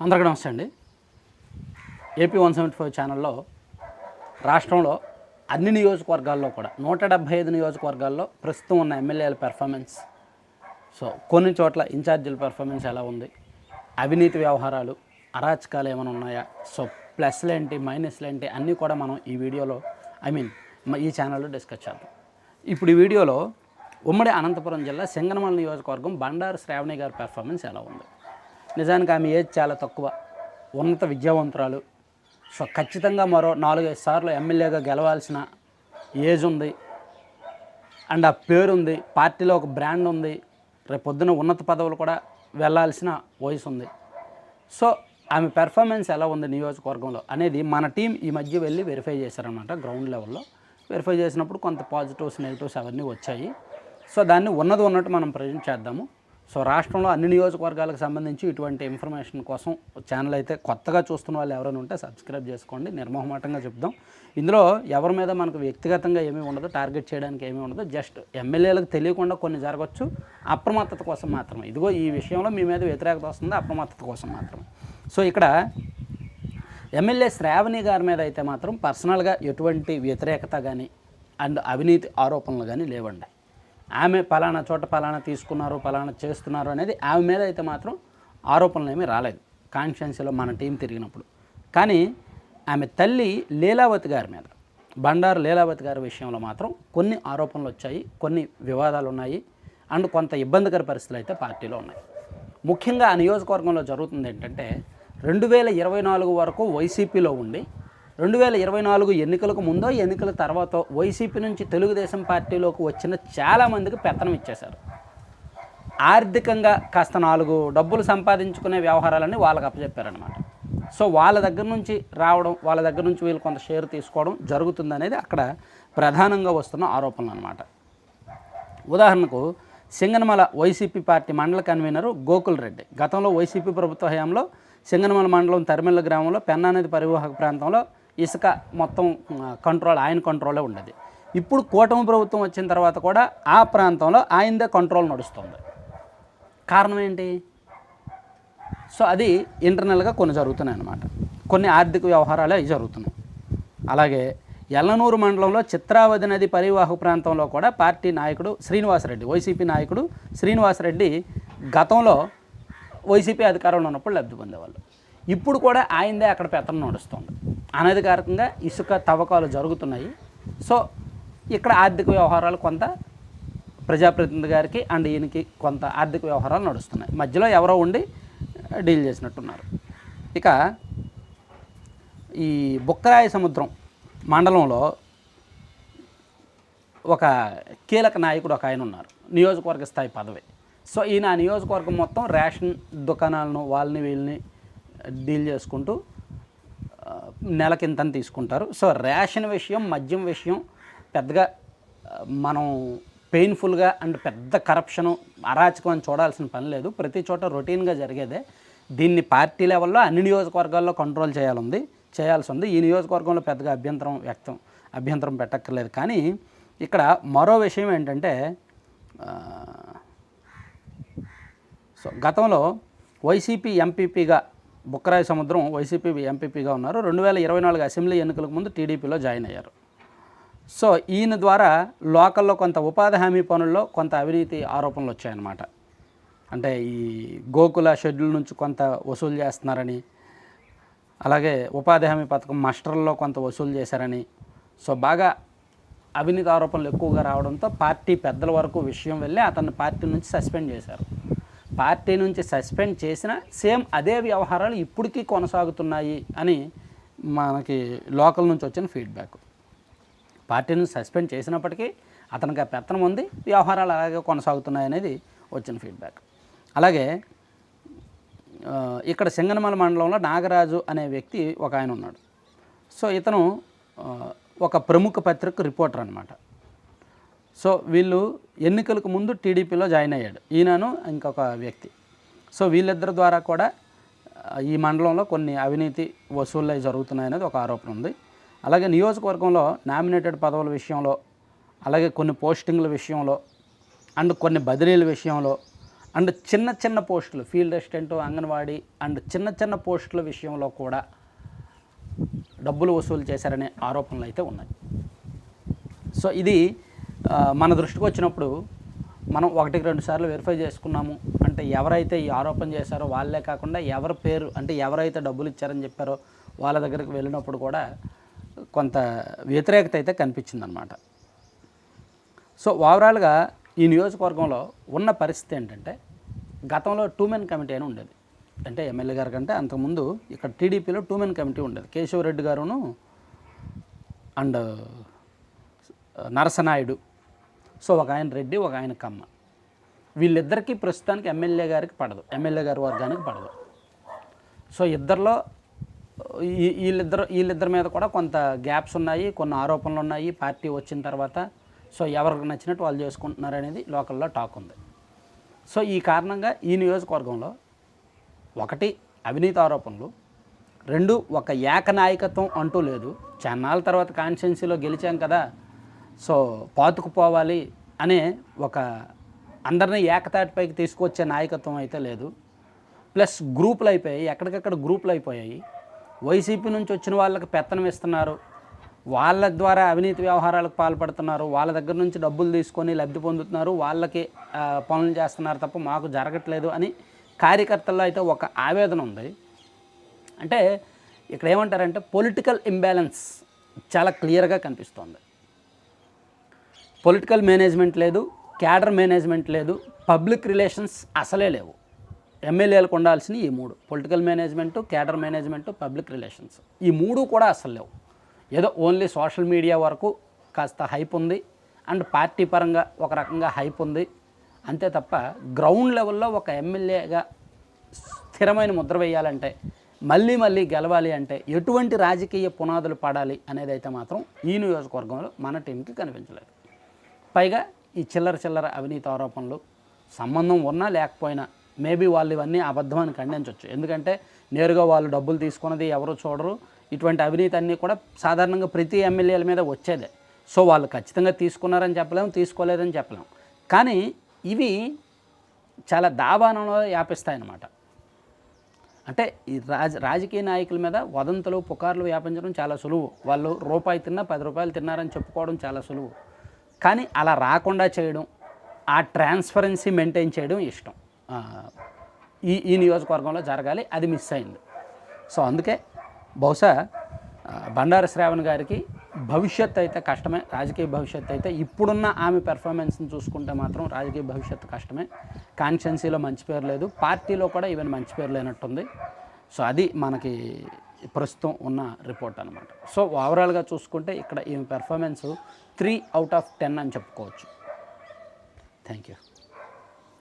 అందరికీ నమస్తే అండి. ఏపీ 175 ఛానల్లో రాష్ట్రంలో అన్ని నియోజకవర్గాల్లో కూడా 175 నియోజకవర్గాల్లో ప్రస్తుతం ఉన్న ఎమ్మెల్యేల పెర్ఫార్మెన్స్, కొన్ని చోట్ల ఇన్ఛార్జీల పెర్ఫార్మెన్స్ ఎలా ఉంది, అవినీతి వ్యవహారాలు, అరాచకాలు ఏమైనా ఉన్నాయా, ప్లస్లు ఏంటి, మైనస్లు ఏంటి అన్నీ కూడా మనం ఈ వీడియోలో ఈ ఛానల్లో డిస్కస్ చేద్దాం. ఇప్పుడు ఈ వీడియోలో ఉమ్మడి అనంతపురం జిల్లా సింగనమల నియోజకవర్గం బండారు శ్రావణి గారి పెర్ఫార్మెన్స్ ఎలా ఉంది. నిజానికి ఆమె ఏజ్ చాలా తక్కువ, ఉన్నత విద్యావంతురాలు. ఖచ్చితంగా మరో 4-5 సార్లు ఎమ్మెల్యేగా గెలవాల్సిన ఏజ్ ఉంది అండ్ ఆ పేరు ఉంది, పార్టీలో ఒక బ్రాండ్ ఉంది, రేపు పొద్దున ఉన్నత పదవులు కూడా వెళ్ళాల్సిన వయసు ఉంది. ఆమె పెర్ఫార్మెన్స్ ఎలా ఉంది నియోజకవర్గంలో అనేది మన టీం ఈ మధ్య వెళ్ళి వెరిఫై చేశారనమాట. గ్రౌండ్ లెవెల్లో వెరిఫై చేసినప్పుడు కొంత పాజిటివ్స్ నెగిటివ్స్ అవన్నీ వచ్చాయి. దాన్ని ఉన్నట్టు మనం ప్రజెంట్ చేద్దాము. రాష్ట్రంలో అన్ని నియోజకవర్గాలకు సంబంధించి ఇటువంటి ఇన్ఫర్మేషన్ కోసం ఛానల్ అయితే కొత్తగా చూస్తున్న వాళ్ళు ఎవరైనా ఉంటే సబ్స్క్రైబ్ చేసుకోండి. నిర్మోహమాటంగా చెప్దాం. ఇందులో ఎవరి మీద మనకు వ్యక్తిగతంగా ఏమీ ఉండదు, టార్గెట్ చేయడానికి ఏమీ ఉండదు. జస్ట్ ఎమ్మెల్యేలకు తెలియకుండా కొన్ని జరగవచ్చు, అప్రమత్తత కోసం మాత్రమే. ఇదిగో ఈ విషయంలో మీ మీద వ్యతిరేకత వస్తుంది, అప్రమత్తత కోసం మాత్రమే. ఇక్కడ ఎమ్మెల్యే శ్రావణి గారి మీద అయితే మాత్రం పర్సనల్గా ఎటువంటి వ్యతిరేకత కానీ అండ్ అవినీతి ఆరోపణలు కానీ లేవండి. ఆమె పలానా చోట పలానా తీసుకున్నారు, పలానా చేస్తున్నారు అనేది ఆమె మీద అయితే మాత్రం ఆరోపణలు ఏమీ రాలేదు కాన్స్టిట్యున్సీలో మన టీం తిరిగినప్పుడు. కానీ ఆమె తల్లి లీలావతి గారి మీద, బండారు లీలావతి గారి విషయంలో మాత్రం కొన్ని ఆరోపణలు వచ్చాయి, కొన్ని వివాదాలు ఉన్నాయి అండ్ కొంత ఇబ్బందికర పరిస్థితులు అయితే పార్టీలో ఉన్నాయి. ముఖ్యంగా ఆ నియోజకవర్గంలో జరుగుతుంది ఏంటంటే 2024 వరకు వైసీపీలో ఉండి 2024 ఎన్నికలకు ముందో ఎన్నికల తర్వాత వైసీపీ నుంచి తెలుగుదేశం పార్టీలోకి వచ్చిన చాలామందికి పెత్తనం ఇచ్చేశారు. ఆర్థికంగా కాస్త 4 డబ్బులు సంపాదించుకునే వ్యవహారాలన్నీ వాళ్ళకి అప్పచెప్పారనమాట. వాళ్ళ దగ్గర నుంచి రావడం, వాళ్ళ దగ్గర నుంచి వీళ్ళు కొంత షేర్ తీసుకోవడం జరుగుతుందనేది అక్కడ ప్రధానంగా వస్తున్న ఆరోపణలు అనమాట. ఉదాహరణకు సింగనమల వైసీపీ పార్టీ మండల కన్వీనరు గోకుల్ రెడ్డి గతంలో వైసీపీ ప్రభుత్వ హయాంలో సింగనమల మండలం తరిమెల్ల గ్రామంలో పెన్నా నది పరివాహక ప్రాంతంలో ఇసుక మొత్తం ఆయన కంట్రోలే ఉండేది. ఇప్పుడు కూటమి ప్రభుత్వం వచ్చిన తర్వాత కూడా ఆ ప్రాంతంలో ఆయనదే కంట్రోల్ నడుస్తుంది. కారణం ఏంటి? అది ఇంటర్నల్గా కొన్ని జరుగుతున్నాయి అన్నమాట. కొన్ని ఆర్థిక వ్యవహారాలు అవి జరుగుతున్నాయి. అలాగే ఎల్లనూరు మండలంలో చిత్రావతి నది పరివాహక ప్రాంతంలో కూడా పార్టీ నాయకుడు శ్రీనివాసరెడ్డి, వైసీపీ నాయకుడు శ్రీనివాసరెడ్డి గతంలో వైసీపీ అధికారంలో ఉన్నప్పుడు లబ్ధి పొందేవాళ్ళు. ఇప్పుడు కూడా ఆయనదే అక్కడ పెత్తనం నడుస్తుంది. అనధికారికంగా ఇసుక తవ్వకాలు జరుగుతున్నాయి. ఇక్కడ ఆర్థిక వ్యవహారాలు కొంత ప్రజాప్రతినిధి గారికి అండ్ ఈయనకి కొంత ఆర్థిక వ్యవహారాలు నడుస్తున్నాయి. మధ్యలో ఎవరో ఉండి డీల్ చేసినట్టున్నారు. ఇక ఈ బుక్కరాయ సముద్రం మండలంలో ఒక కీలక నాయకుడు ఒక ఆయన ఉన్నారు, నియోజకవర్గ స్థాయి పదవి. ఈయన ఆ నియోజకవర్గం మొత్తం రేషన్ దుకాణాలను వాళ్ళని వీళ్ళని డీల్ చేసుకుంటూ నెలకింతని తీసుకుంటారు. రేషన్ విషయం, మద్యం విషయం పెద్దగా మనం పెయిన్ఫుల్గా అండ్ పెద్ద కరప్షను, అరాచకం అని చూడాల్సిన పని లేదు. ప్రతి చోట రొటీన్గా జరిగేదే. దీన్ని పార్టీ లెవెల్లో అన్ని నియోజకవర్గాల్లో కంట్రోల్ చేయాల్సి ఉంది. ఈ నియోజకవర్గంలో పెద్దగా అభ్యంతరం పెట్టక్కర్లేదు. కానీ ఇక్కడ మరో విషయం ఏంటంటే గతంలో వైసీపీ ఎంపీపీగా బుక్కరాయ సముద్రం వైసీపీ ఎంపీపీగా ఉన్నారు. 2024 అసెంబ్లీ ఎన్నికలకు ముందు టీడీపీలో జాయిన్ అయ్యారు. ఈయన ద్వారా లోకల్లో కొంత ఉపాధి హామీ పనుల్లో కొంత అవినీతి ఆరోపణలు వచ్చాయన్నమాట. అంటే ఈ గోకుల షెడ్యూల్ నుంచి కొంత వసూలు చేస్తున్నారని, అలాగే ఉపాధి హామీ పథకం మస్టర్లో కొంత వసూలు చేశారని, బాగా అవినీతి ఆరోపణలు ఎక్కువగా రావడంతో పార్టీ పెద్దల వరకు విషయం వెళ్ళి అతన్ని పార్టీ నుంచి సస్పెండ్ చేశారు. పార్టీ నుంచి సస్పెండ్ చేసిన సేమ్ అదే వ్యవహారాలు ఇప్పటికీ కొనసాగుతున్నాయి అని మనకి లోకల్ నుంచి వచ్చిన ఫీడ్బ్యాక్. పార్టీ నుంచి సస్పెండ్ చేసినప్పటికీ అతనికి ఆ పెత్తనం ఉంది, వ్యవహారాలు అలాగే కొనసాగుతున్నాయి అనేది వచ్చిన ఫీడ్బ్యాక్. అలాగే ఇక్కడ సింగనమల మండలంలో నాగరాజు అనే వ్యక్తి ఒక ఆయన ఉన్నాడు. ఇతను ఒక ప్రముఖ పత్రిక రిపోర్టర్ అనమాట. వీళ్ళు ఎన్నికలకు ముందు టీడీపీలో జాయిన్ అయ్యాడు, ఈయనను ఇంకొక వ్యక్తి. వీళ్ళిద్దరి ద్వారా కూడా ఈ మండలంలో కొన్ని అవినీతి వసూళ్ళు జరుగుతున్నాయనేది ఒక ఆరోపణ ఉంది. అలాగే నియోజకవర్గంలో నామినేటెడ్ పదవుల విషయంలో, అలాగే కొన్ని పోస్టింగ్ల విషయంలో అండ్ కొన్ని బదిలీల విషయంలో అండ్ చిన్న చిన్న పోస్టులు ఫీల్డ్ అసిస్టెంట్, అంగన్వాడీ అండ్ చిన్న చిన్న పోస్టుల విషయంలో కూడా డబ్బులు వసూలు చేశారనే ఆరోపణలు అయితే ఉన్నాయి. సో ఇది మన దృష్టికి వచ్చినప్పుడు మనం 1-2 సార్లు వెరిఫై చేసుకున్నాము. అంటే ఎవరైతే ఈ ఆరోపణ చేశారో వాళ్ళే కాకుండా ఎవరి పేరు అంటే ఎవరైతే డబ్బులు ఇచ్చారని చెప్పారో వాళ్ళ దగ్గరికి వెళ్ళినప్పుడు కూడా కొంత వ్యతిరేకత అయితే కనిపించిందనమాట. సో ఓవరాల్గా ఈ నియోజకవర్గంలో ఉన్న పరిస్థితి ఏంటంటే, గతంలో 2 మెన్ కమిటీ అని ఉండేది. అంటే ఎమ్మెల్యే గారి కంటే అంతకుముందు ఇక్కడ టీడీపీలో 2 మెన్ కమిటీ ఉండేది. కేశవరెడ్డి గారును అండ్ నరసనాయుడు. సో ఒక ఆయన రెడ్డి, ఒక ఆయన కమ్మ. వీళ్ళిద్దరికీ ప్రస్తుతానికి ఎమ్మెల్యే గారికి పడదు, ఎమ్మెల్యే గారి వర్గానికి పడదు. సో ఇద్దరిలో వీళ్ళిద్దరి మీద కూడా కొంత గ్యాప్స్ ఉన్నాయి, కొన్ని ఆరోపణలు ఉన్నాయి పార్టీ వచ్చిన తర్వాత. సో ఎవరికి నచ్చినట్టు వాళ్ళు చేసుకుంటున్నారు అనేది లోకల్లో టాక్ ఉంది. సో ఈ కారణంగా ఈ నియోజకవర్గంలో 1 అవినీతి ఆరోపణలు, 2 ఒక ఏకనాయకత్వం అంటూ లేదు. చాన్నాళ్ళ తర్వాత కాన్స్టిట్యున్సీలో గెలిచాం కదా, సో పాతుకుపోవాలి అనే ఒక అందరినీ ఏకతాటిపైకి తీసుకొచ్చే నాయకత్వం అయితే లేదు. ప్లస్ గ్రూపులు అయిపోయాయి, ఎక్కడికక్కడ గ్రూపులు అయిపోయాయి. వైసీపీ నుంచి వచ్చిన వాళ్ళకి పెత్తనం ఇస్తున్నారు, వాళ్ళ ద్వారా అవినీతి వ్యవహారాలకు పాల్పడుతున్నారు, వాళ్ళ దగ్గర నుంచి డబ్బులు తీసుకొని లబ్ధి పొందుతున్నారు, వాళ్ళకి పనులు చేస్తున్నారు తప్ప మాకు జరగట్లేదు అని కార్యకర్తల్లో అయితే ఒక ఆవేదన ఉంది. అంటే ఇక్కడ ఏమంటారంటే పొలిటికల్ ఇంబ్యాలెన్స్ చాలా క్లియర్గా కనిపిస్తోంది. పొలిటికల్ మేనేజ్మెంట్ లేదు, క్యాడర్ మేనేజ్మెంట్ లేదు, పబ్లిక్ రిలేషన్స్ అసలే లేవు. ఎమ్మెల్యేలకు ఉండాల్సినవి ఈ 3: political management, cadre management, public relations. ఈ 3 కూడా అసలు లేవు. ఏదో ఓన్లీ సోషల్ మీడియా వరకు కాస్త హైప్ ఉంది అండ్ పార్టీ పరంగా ఒక రకంగా హైప్ ఉంది అంతే తప్ప గ్రౌండ్ లెవెల్లో ఒక ఎమ్మెల్యేగా స్థిరమైన ముద్ర వేయాలంటే, మళ్ళీ మళ్ళీ గెలవాలి అంటే ఎటువంటి రాజకీయ పునాదులు పడాలి అనేది అయితే మాత్రం ఈ నియోజకవర్గంలో మన టీంకి కనిపించలేదు. పైగా ఈ చిల్లర అవినీతి ఆరోపణలు సంబంధం ఉన్నా లేకపోయినా మేబీ వాళ్ళు ఇవన్నీ అబద్ధం అని ఖండించవచ్చు. ఎందుకంటే నేరుగా వాళ్ళు డబ్బులు తీసుకున్నది ఎవరు చూడరు. ఇటువంటి అవినీతి అన్నీ కూడా సాధారణంగా ప్రతి ఎమ్మెల్యేల మీద వచ్చేదే. సో వాళ్ళు ఖచ్చితంగా తీసుకున్నారని చెప్పలేము, తీసుకోలేదని చెప్పలేము. కానీ ఇవి చాలా దాబానంలో వ్యాపిస్తాయన్నమాట. అంటే ఈ రాజకీయ నాయకుల మీద వదంతులు, పుకార్లు వ్యాపించడం చాలా సులువు. వాళ్ళు రూపాయి తిన్నా 10 రూపాయలు తిన్నారని చెప్పుకోవడం చాలా సులువు. కానీ అలా రాకుండా చేయడం, ఆ ట్రాన్స్పరెన్సీ మెయింటైన్ చేయడం ఇష్టం. ఈ నియోజకవర్గంలో జరగాలి, అది మిస్ అయింది. సో అందుకే బహుశా బండారు శ్రావణ్ గారికి భవిష్యత్తు అయితే కష్టమే, రాజకీయ భవిష్యత్తు అయితే. ఇప్పుడున్న ఆమె పెర్ఫార్మెన్స్ని చూసుకుంటే మాత్రం రాజకీయ భవిష్యత్తు కష్టమే. కాన్స్టిట్యున్సీలో మంచి పేరు లేదు, పార్టీలో కూడా ఈవెన్ మంచి పేరు లేనట్టుంది. సో అది మనకి ప్రస్తుతం ఉన్న రిపోర్ట్ అనమాట. సో ఓవరాల్గా చూసుకుంటే ఇక్కడ ఈమె పెర్ఫార్మెన్స్ 3 out of 10 అని చెప్పుకోవచ్చు. Thank you.